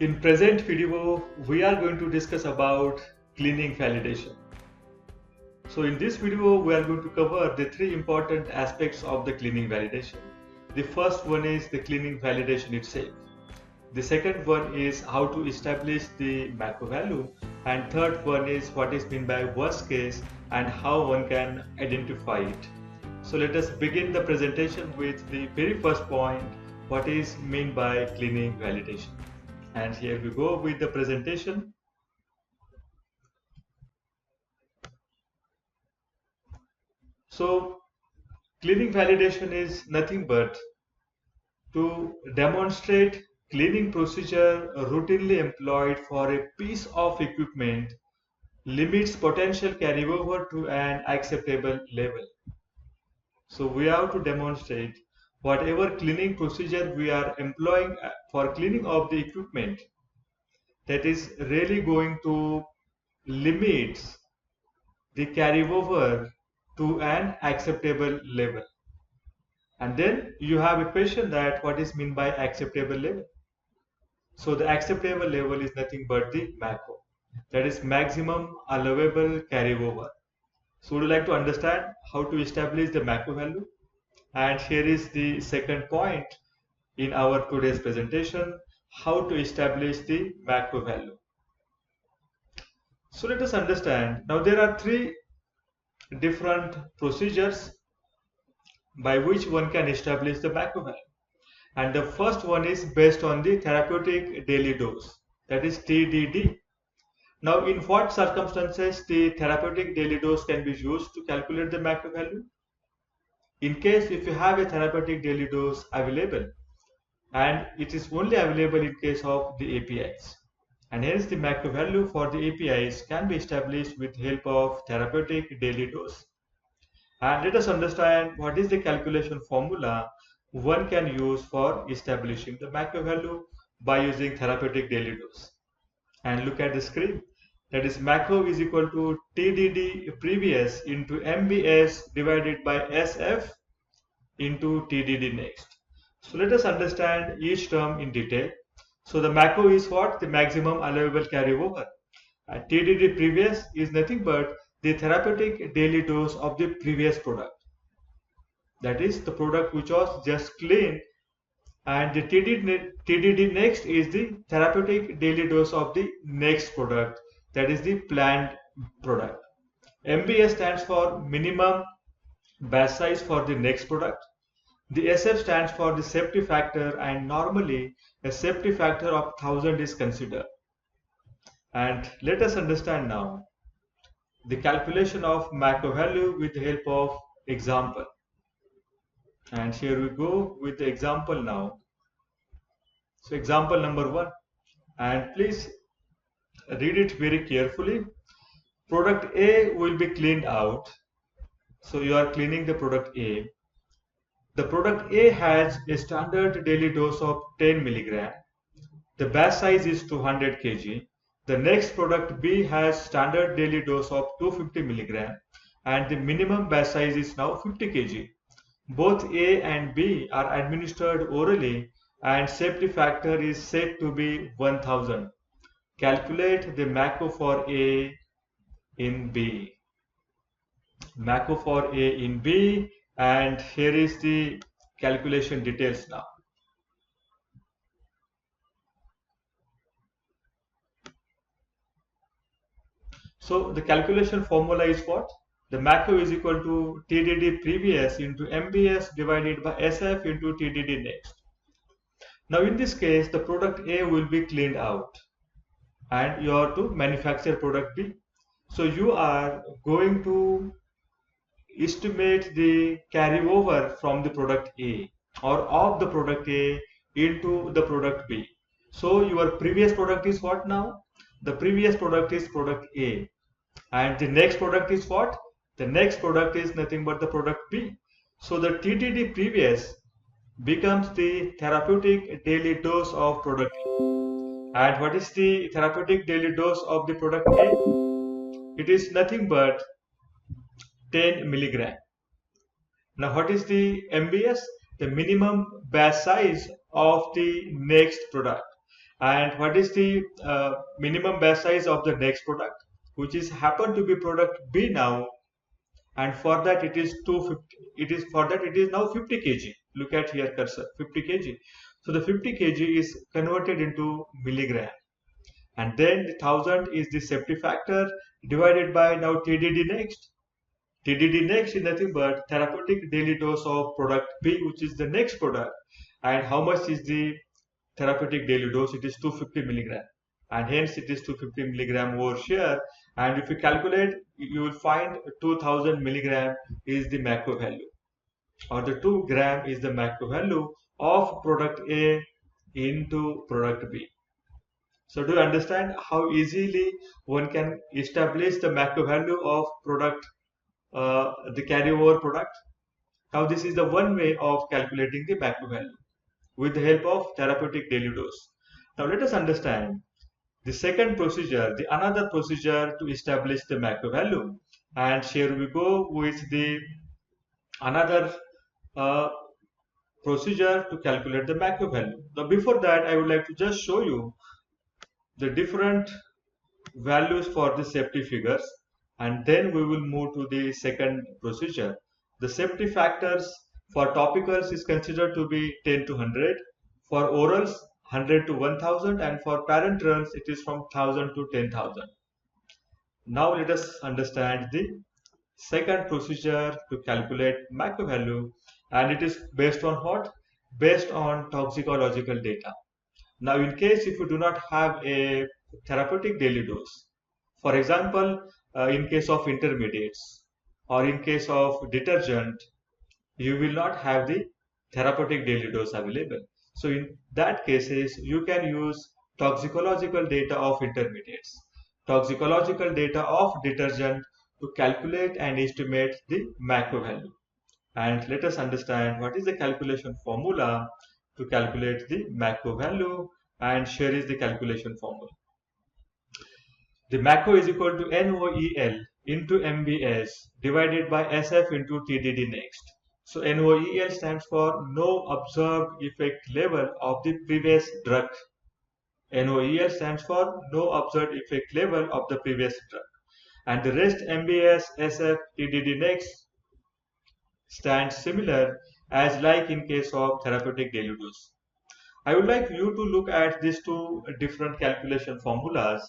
In present video, we are going to discuss about cleaning validation. So in this video, we are going to cover the three important aspects of the cleaning validation. The first one is the cleaning validation itself. The second one is how to establish the MACO value, and third one is what is meant by worst case and how one can identify it. So let us begin the presentation with the very first point, what is meant by cleaning validation. And here we go with the presentation. So cleaning validation is nothing but to demonstrate cleaning procedure routinely employed for a piece of equipment limits potential carryover to an acceptable level. So we have to demonstrate whatever cleaning procedure we are employing for cleaning of the equipment, that is really going to limit the carryover to an acceptable level. And then you have a question that what is meant by acceptable level. So the acceptable level is nothing but the MACO, that is maximum allowable carryover. So would you like to understand how to establish the MACO value? And here is the second point in our today's presentation, how to establish the MACO value. So let us understand. Now there are three different procedures by which one can establish the MACO value. And the first one is based on the therapeutic daily dose, that is TDD. Now, in what circumstances the therapeutic daily dose can be used to calculate the MACO value? In case if you have a therapeutic daily dose available, and it is only available in case of the APIs, and hence the MACO value for the APIs can be established with help of therapeutic daily dose. And let us understand what is the calculation formula one can use for establishing the MACO value by using therapeutic daily dose. And look at the screen. That is MACO is equal to TDD previous into MBS divided by SF into TDD next. So let us understand each term in detail. So the MACO is what? The maximum allowable carryover. And TDD previous is nothing but the therapeutic daily dose of the previous product. That is the product which was just cleaned, and the TDD next is the therapeutic daily dose of the next product, that is the planned product. MBS stands for minimum batch size for the next product. The SF stands for the safety factor, and normally a safety factor of 1000 is considered. And let us understand now the calculation of MACO value with the help of example. And here we go with the example now. So example number 1, and please read it very carefully. Product A will be cleaned out. So you are cleaning the product A. The product A has a standard daily dose of 10 milligram. The batch size is 200 kg. The next product B has standard daily dose of 250 milligram, and the minimum batch size is now 50 kg. Both A and B are administered orally, and safety factor is said to be 1000. Calculate the MACO for A in B. MACO for A in B, and here is the calculation details now. So the calculation formula is what? The MACO is equal to TDD previous into MBS divided by SF into TDD next. Now in this case, the product A will be cleaned out, and you are to manufacture product B. So you are going to estimate the carryover from the product A or of the product A into the product B. So your previous product is what now? The previous product is product A, and the next product is what? The next product is nothing but the product B. So the TDD previous becomes the therapeutic daily dose of product A. And what is the therapeutic daily dose of the product A? It is nothing but 10 milligram. Now what is the MBS? The minimum batch size of the next product. And what is the minimum batch size of the next product, which is happen to be product B now, and for that it is 250, it is for that it is now 50 kg. Look at here cursor, 50 kg. So the 50 kg is converted into milligram, and then the 1000 is the safety factor divided by now TDD next. TDD next is nothing but therapeutic daily dose of product B, which is the next product. And how much is the therapeutic daily dose? It is 250 milligram, and hence it is 250 milligram over share. And if you calculate, you will find 2000 milligram is the MACO value, or the 2 gram is the MACO value of product A into product B. So do you understand how easily one can establish the MACO value of product, the carryover product? Now this is the one way of calculating the MACO value with the help of therapeutic daily dose. Now let us understand the second procedure, the another procedure to establish the MACO value. And here we go with the another uh, procedure to calculate the MACO value. Now before that, I would like to just show you the different values for the safety figures, and then we will move to the second procedure. The safety factors for topicals is considered to be 10 to 100, for orals 100 to 1000, and for parenterals it is from 1000 to 10,000. Now let us understand the second procedure to calculate MACO value, and it is based on what? Based on toxicological data. Now in case if you do not have a therapeutic daily dose, for example, in case of intermediates or in case of detergent, you will not have the therapeutic daily dose available. So in that cases, you can use toxicological data of intermediates, toxicological data of detergent to calculate and estimate the MACO value. And let us understand what is the calculation formula to calculate the MACO value, and here is the calculation formula. The MACO is equal to NOEL into MBS divided by SF into TDD next. So NOEL stands for no observed effect level of the previous drug. NOEL stands for no observed effect level of the previous drug. And the rest MBS, SF, TDD next stands similar as like in case of therapeutic daily dose. I would like you to look at these two different calculation formulas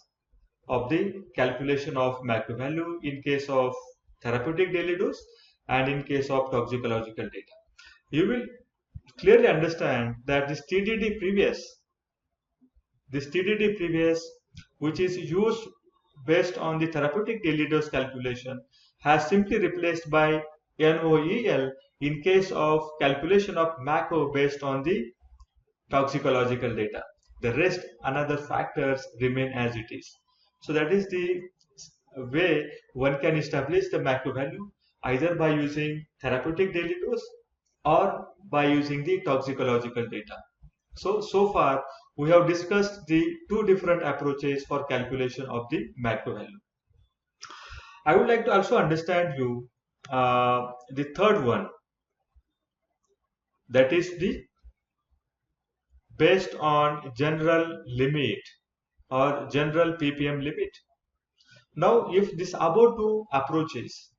of the calculation of MACO value in case of therapeutic daily dose and in case of toxicological data. You will clearly understand that this TDD previous, which is used based on the therapeutic daily dose calculation, has simply replaced by NOEL in case of calculation of MACO based on the toxicological data. The rest another factors remain as it is. So that is the way one can establish the MACO value, either by using therapeutic daily dose or by using the toxicological data. So far we have discussed the two different approaches for calculation of the MACO value. I would like to also understand you the third one, that is the based on general limit or general ppm limit. Now if this above two approaches,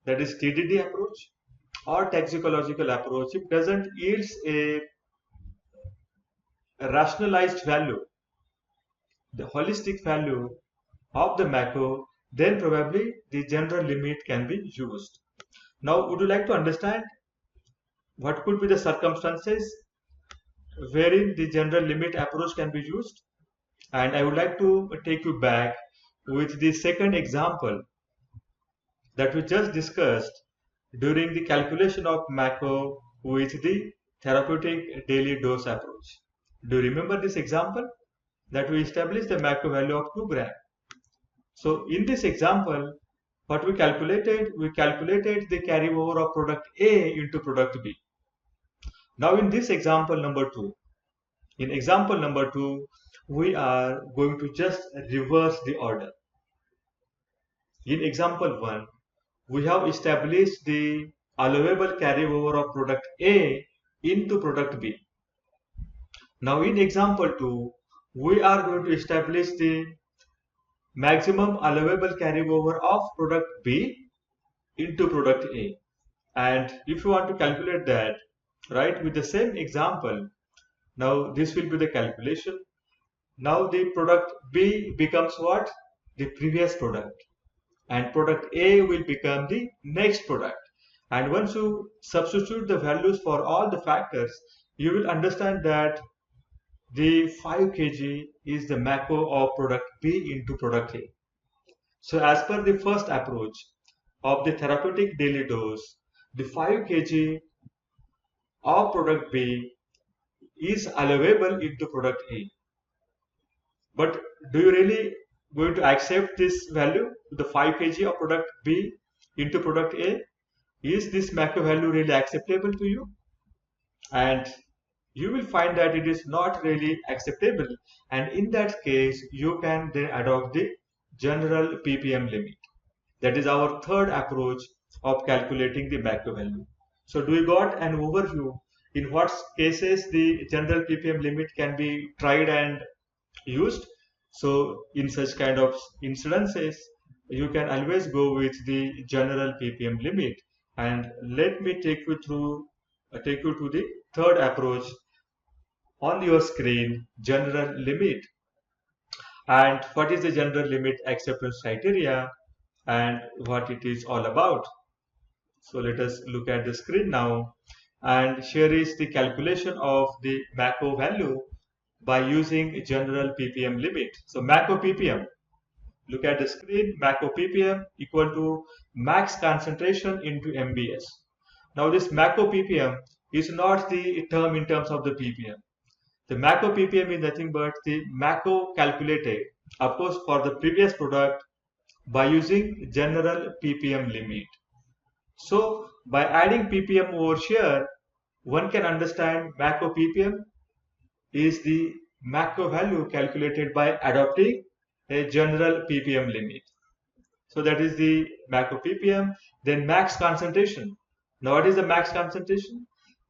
that is TDD approach or toxicological approach, if doesn't yields a rationalized value, the holistic value of the MACO, then probably the general limit can be used. Now would you like to understand what could be the circumstances wherein the general limit approach can be used? And I would like to take you back with the second example that we just discussed during the calculation of MACO with the therapeutic daily dose approach. Do you remember this example that we established the MACO value of 2 gram? So in this example, what we calculated the carryover of product A into product B. Now in this example number 2, we are going to just reverse the order. In example 1, we have established the allowable carryover of product A into product B. Now in example 2, we are going to establish the maximum allowable carryover of product B into product A. And if you want to calculate that, right, with the same example, now this will be the calculation. Now the product B becomes what? The previous product. And product A will become the next product. And once you substitute the values for all the factors, you will understand that the 5 kg is the MACO of product B into product A. So as per the first approach of the therapeutic daily dose, the 5 kg of product B is allowable into product A. But do you really going to accept this value, the 5 kg of product B into product A? Is this MACO value really acceptable to you? And you will find that it is not really acceptable, and in that case you can then adopt the general ppm limit. That is our third approach of calculating the MACO value. So do you got an overview in what cases the general ppm limit can be tried and used? So in such kind of incidences you can always go with the general ppm limit. And let me take you to the third approach on your screen, general limit. And what is the general limit acceptance criteria and what it is all about? So let us look at the screen now, and here is the calculation of the MACO value by using general ppm limit. So MACO ppm, look at the screen, MACO ppm equal to max concentration into MBS. Now this MACO ppm is not the term in terms of the ppm. The MACO ppm is nothing but the MACO calculated, of course, for the previous product by using general ppm limit. So by adding ppm over here, one can understand MACO ppm is the MACO value calculated by adopting a general ppm limit. So that is the MACO ppm. Then max concentration. Now what is the max concentration?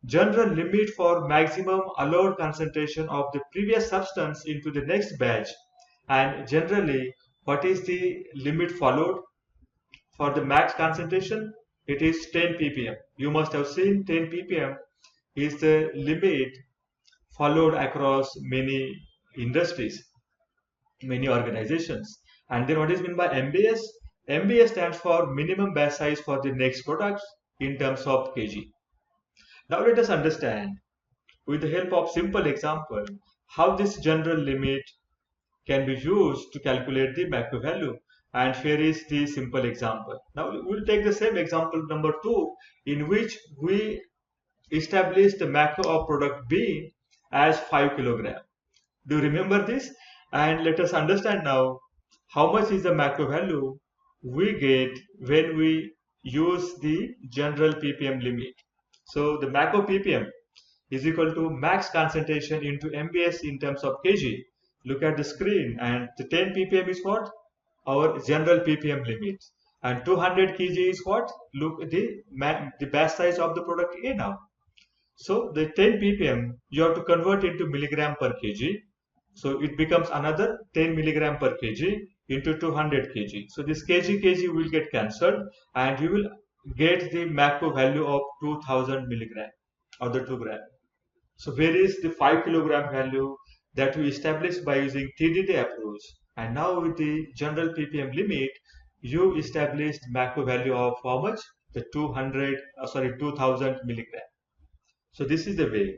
General limit for maximum allowed concentration of the previous substance into the next batch. And generally, what is the limit followed for the max concentration? It is 10 ppm. You must have seen 10 ppm is the limit followed across many industries, many organizations. And then what is meant by MBS? MBS stands for minimum batch size for the next products in terms of kg. Now let us understand with the help of simple example how this general limit can be used to calculate the MACO value. And here is the simple example. Now we will take the same example number 2, in which we establish the MACO of product B as 5 kg. Do you remember this? And let us understand now how much is the MACO value we get when we use the general ppm limit. So the MACO ppm is equal to max concentration into MBS in terms of kg. Look at the screen, and the 10 ppm is what? Our general ppm limit. And 200 kg is what? Look at the batch size of the product A now. So the 10 ppm you have to convert into milligram per kg. So it becomes another 10 milligram per kg into 200 kg. So this kg will get cancelled, and you will get the MACO value of 2000 milligram or the 2 gram. So where is the 5 kilogram value that we established by using TDD approach? And now with the general ppm limit, you established MACO value of how much? The 2000 milligram. So this is the way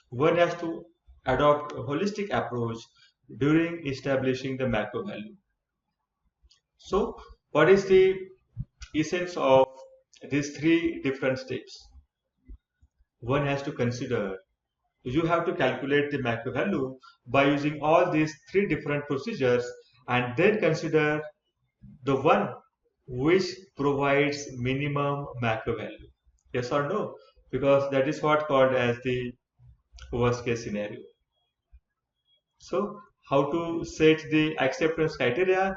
one has to adopt a holistic approach during establishing the MACO value. So what is the essence of these 3 different steps? One has to consider, you have to calculate the MACO value by using all these 3 different procedures, and then consider the one which provides minimum MACO value. Yes or no? Because that is what called as the worst case scenario. So how to set the acceptance criteria,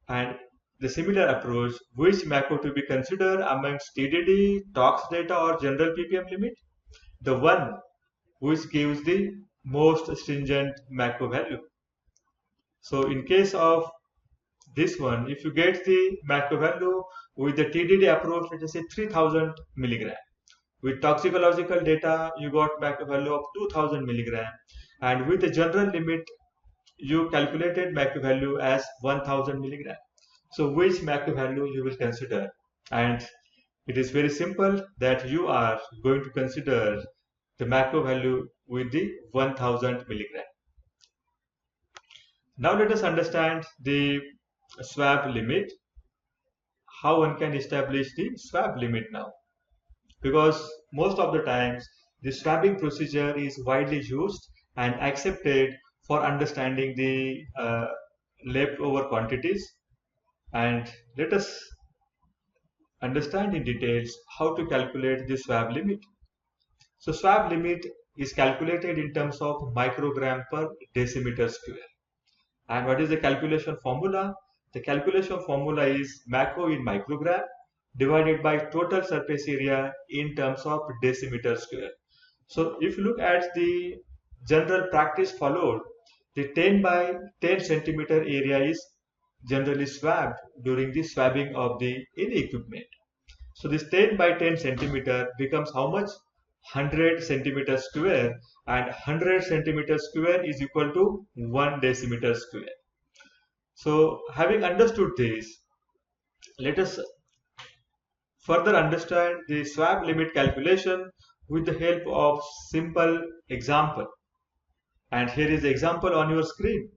and the similar approach, which MACO to be considered amongst TDD, tox data or general ppm limit? The one which gives the most stringent MACO value. So in case of this one, if you get the MACO value with the TDD approach, let us say 3000 milligram. With toxicological data, you got MACO value of 2000 milligram. And with the general limit, you calculated MACO value as 1000 milligram. So which MACO value you will consider? And it is very simple that you are going to consider the MACO value with the 1000 milligram. Now let us understand the swab limit, how one can establish the swab limit now. Because most of the times the swabbing procedure is widely used and accepted for understanding the leftover quantities. And let us understand in details how to calculate the swab limit. So swab limit is calculated in terms of microgram per decimeter square. And what is the calculation formula? The calculation formula is MACO in microgram divided by total surface area in terms of decimeter square. So if you look at the general practice followed, the 10 by 10 centimeter area is generally swabbed during the swabbing of the any equipment. So this 10 by 10 centimeter becomes how much? 100 centimeter square, and 100 centimeter square is equal to 1 decimeter square. So having understood this, let us further understand the swab limit calculation with the help of simple example. And here is the example on your screen.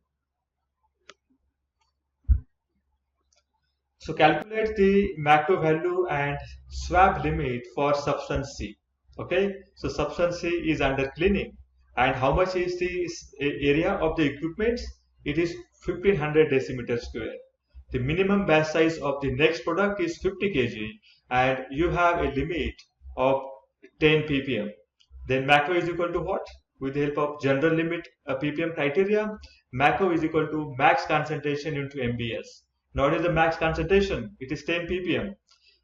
So calculate the MACO value and swab limit for substance C. Okay, so substance C is under cleaning. And how much is the area of the equipment? It is 1500 decimeter square. The minimum batch size of the next product is 50 kg, and you have a limit of 10 ppm. Then MACO is equal to what? With the help of general limit ppm criteria, MACO is equal to max concentration into MBS. Now what is the max concentration? It is 10 ppm.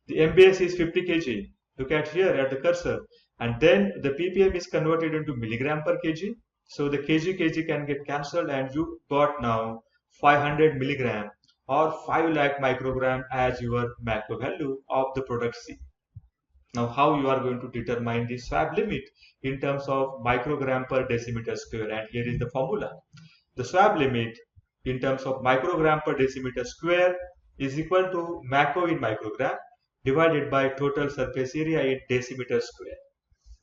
The MBS is 50 kg. Look at here at the cursor. And then the ppm is converted into milligram per kg. So the kg can get cancelled, and you got now 500 milligram or 5 lakh microgram as your MACO value of the product C. Now how you are going to determine the swab limit in terms of microgram per decimeter square, and here is the formula. The swab limit in terms of microgram per decimeter square is equal to MACO in microgram divided by total surface area in decimeter square.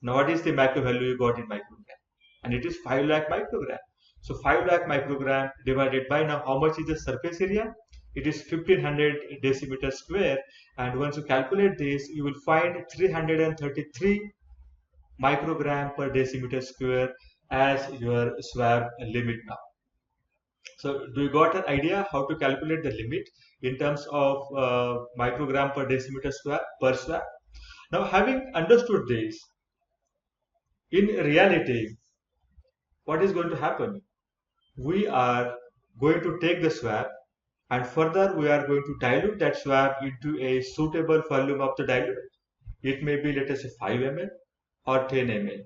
Now what is the MACO value you got in microgram? And it is 5 lakh microgram. So 5 lakh microgram divided by, now how much is the surface area? It is 1500 decimeter square, and once you calculate this, you will find 333 microgram per decimeter square as your swab limit now. So do you got an idea how to calculate the limit in terms of microgram per decimeter square per swab? Now having understood this, in reality, what is going to happen? We are going to take the swab, and further we are going to dilute that swab into a suitable volume of the diluent. It may be, let us say, 5 ml or 10 ml.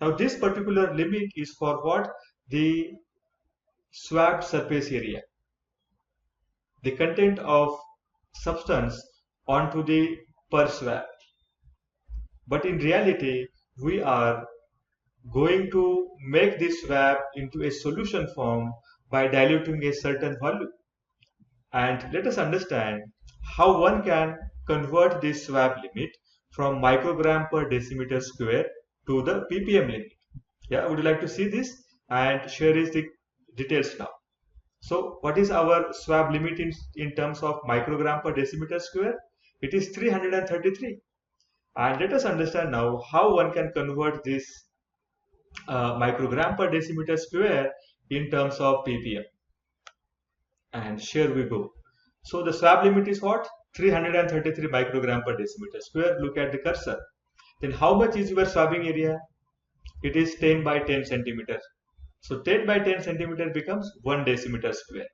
Now this particular limit is for what? The swab surface area, the content of substance onto the per swab. But in reality, we are going to make this swab into a solution form by diluting a certain volume. And let us understand how one can convert this swab limit from microgram per decimeter square to the ppm limit. Yeah, would you like to see this? And here is the details now. So what is our swab limit in terms of microgram per decimeter square? It is 333. And let us understand now how one can convert this microgram per decimeter square in terms of ppm. And here we go. So the swab limit is what? 333 microgram per decimeter square. Look at the cursor. Then how much is your swabbing area? It is 10 by 10 centimeter. So 10 by 10 centimeter becomes 1 decimeter square.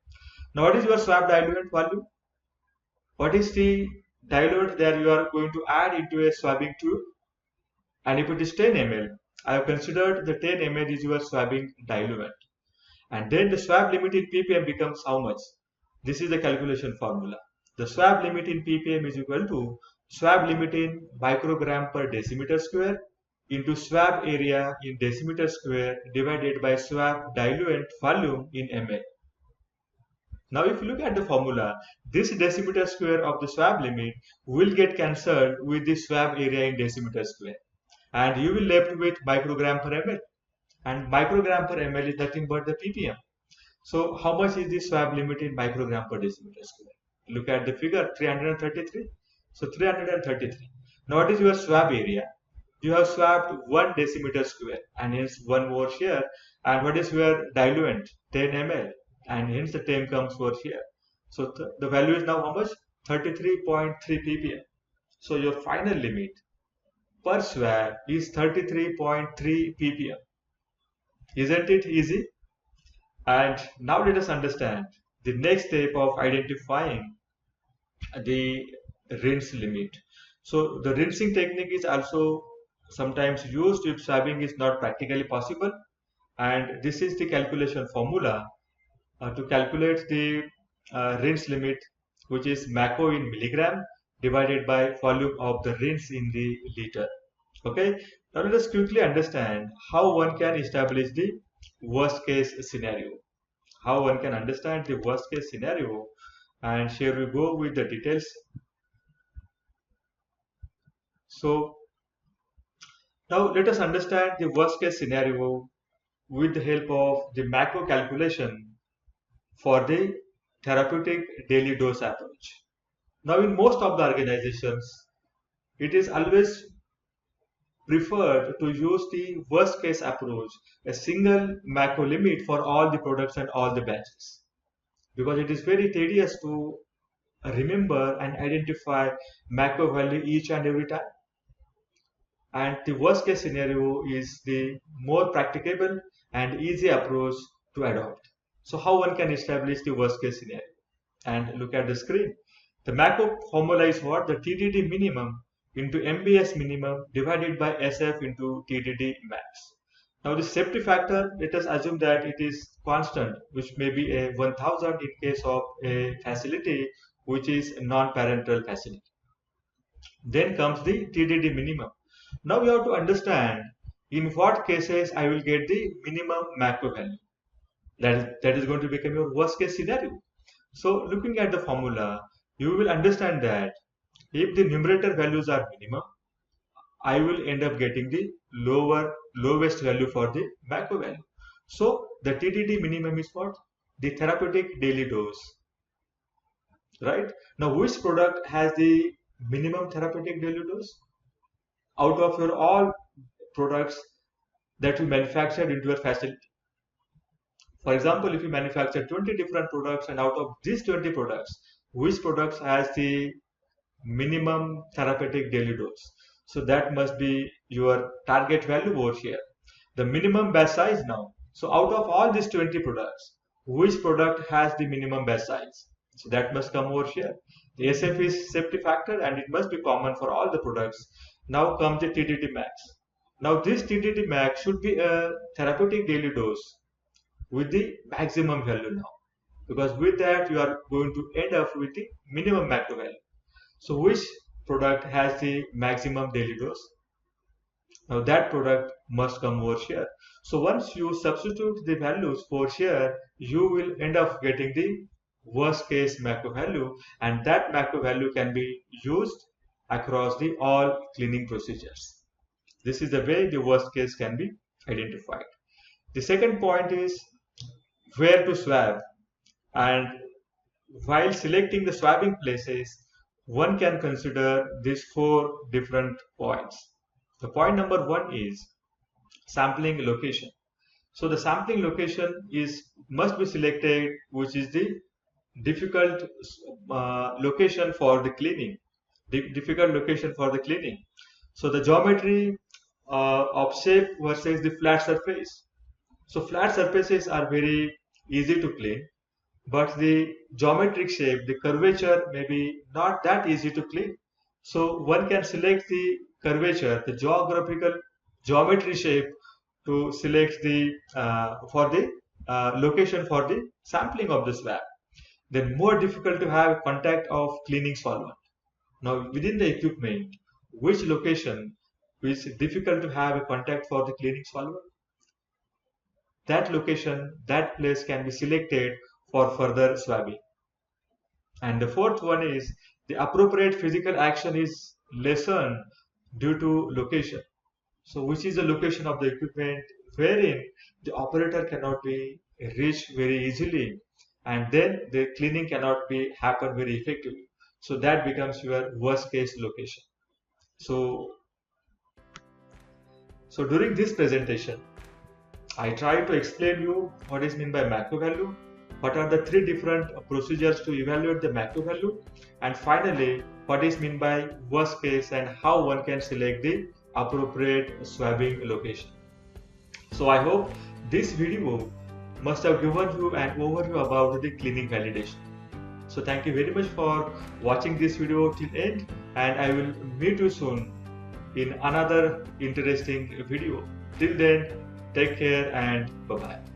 Now what is your swab diluent volume? What is the diluent that you are going to add into a swabbing tube? And if it is 10 ml, I have considered the 10 ml is your swabbing diluent. And then the swab limit in ppm becomes how much? This is the calculation formula. The swab limit in ppm is equal to swab limit in microgram per decimeter square into swab area in decimeter square divided by swab diluent volume in ml. Now if you look at the formula, this decimeter square of the swab limit will get cancelled with the swab area in decimeter square, and you will left with microgram per ml, and microgram per ml is nothing but the ppm. So how much is the swab limit in microgram per decimeter square? Look at the figure 333. So 333. Now what is your swab area? You have swabbed 1 decimeter square and hence 1 more here. And what is your diluent? 10 ml, and hence the 10 comes over here. So the value is now how much? 33.3 ppm. So your final limit per swab is 33.3 ppm. Isn't it easy? And now let us understand the next step of identifying the rinse limit. So the rinsing technique is also sometimes used if swabbing is not practically possible, and this is the calculation formula to calculate the rinse limit, which is MACO in milligram divided by volume of the rinse in the liter. Okay, now let us quickly understand how one can establish the worst case scenario. How one can understand the worst case scenario, and here we go with the details. So now let us understand the worst case scenario with the help of the MACO calculation for the therapeutic daily dose approach. Now in most of the organizations, it is always preferred to use the worst case approach, a single MACO limit for all the products and all the batches, because it is very tedious to remember and identify MACO value each and every time. And the worst case scenario is the more practicable and easy approach to adopt. So how one can establish the worst case scenario? And look at the screen. The MACO formula is what? The TDD minimum into MBS minimum divided by SF into TDD max. Now the safety factor, let us assume that it is constant, which may be a 1000 in case of a facility which is a non-parental facility. Then comes the TDD minimum. Now we have to understand in what cases I will get the minimum MACO value. That is going to become your worst case scenario. So looking at the formula, you will understand that if the numerator values are minimum, I will end up getting the lowest value for the MACO value. So the TDD minimum is what? The therapeutic daily dose. Right? Now which product has the minimum therapeutic daily dose? Out of your all products that you manufactured into your facility. For example, if you manufacture 20 different products, and out of these 20 products, which products has the minimum therapeutic daily dose? So that must be your target value over here. The minimum batch size now. So out of all these 20 products, which product has the minimum batch size? So that must come over here. The SF is safety factor and it must be common for all the products. Now comes the TDD max. Now this TDD max should be a therapeutic daily dose with the maximum value now, because with that you are going to end up with the minimum MACO value. So which product has the maximum daily dose? Now that product must come over here. So once you substitute the values for here, you will end up getting the worst case MACO value, and that MACO value can be used across the all cleaning procedures. This is the way the worst case can be identified. The second point is where to swab, and while selecting the swabbing places, one can consider these 4 different points. The point number 1 is sampling location. So the sampling location must be selected, which is the difficult location for the cleaning. Difficult location for the cleaning. So the geometry of shape versus the flat surface. So flat surfaces are very easy to clean, but the geometric shape, the curvature may be not that easy to clean. So one can select the curvature, the geographical geometry shape to select the for the location for the sampling of the swab. Then more difficult to have contact of cleaning solvent. Now within the equipment, which location is difficult to have a contact for the cleaning solvent? That location, that place can be selected for further swabbing. And the fourth one is the appropriate physical action is lessened due to location. So which is the location of the equipment wherein the operator cannot be reached very easily, and then the cleaning cannot be happen very effectively. So that becomes your worst case location. So during this presentation, I try to explain you what is meant by MACO value, what are the three different procedures to evaluate the MACO value, and finally what is meant by worst case and how one can select the appropriate swabbing location. So I hope this video must have given you an overview about the cleaning validation. So thank you very much for watching this video till end, and I will meet you soon in another interesting video. Till then, take care and bye-bye.